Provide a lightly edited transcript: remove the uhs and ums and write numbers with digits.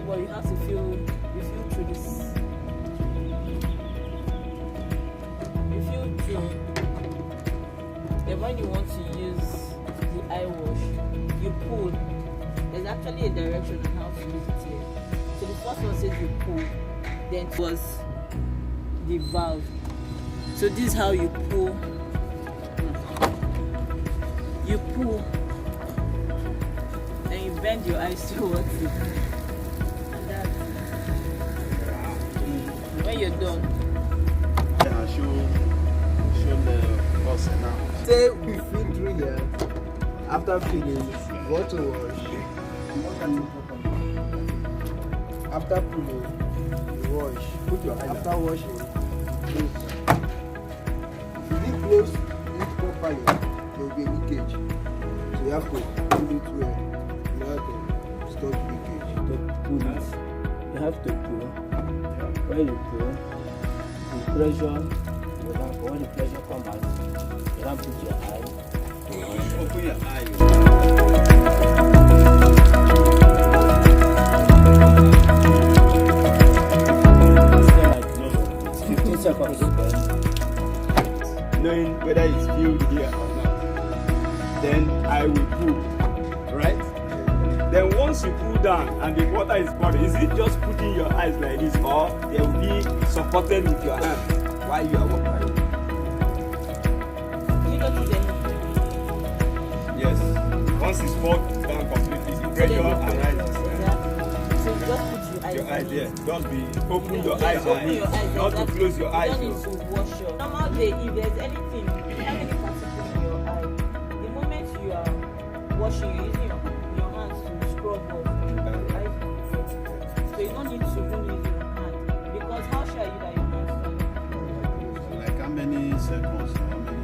but you have to feel through this. You feel through. Then when you want to use the eye wash, you pull. There's actually a direction on how to use it here. So the first one says you pull, then it was the valve. So this is how you pull. You pull, and you bend your eyes towards it. And that's when you're done. Yeah, show the us now. Say we feed through here. After feeding, want to wash. After pulling, you wash. Put your eye. After washing, close. If you didn't close it properly, there will be a leakage. So you have to pull it where you have to stop leakage. To pull it, you have to pull. When you pull, the pressure will not go. When the pressure comes out, you have to put your eye. Open your eye. It's 15 seconds. Knowing whether it's filled here or not. Then I will pull, right? Then once you pull down and the water is pouring, is it just putting your eyes like this, or they will be supported with your hands while you are walking? You don't use anything. Yes. Once it's poured down completely, the pressure arises. So you just put your eyes Your on eyes it. there. Just be open your Yeah, eyes on open it. your eyes, Not to exactly. close your eyes. You don't need to wash your. Normal day, if there's anything, if you have any particle in your eye, the moment you are washing, you're using your hands to scrub off the eyes. So you don't need to even use your hand, because how sure are you that your hands are? Like how many seconds? How many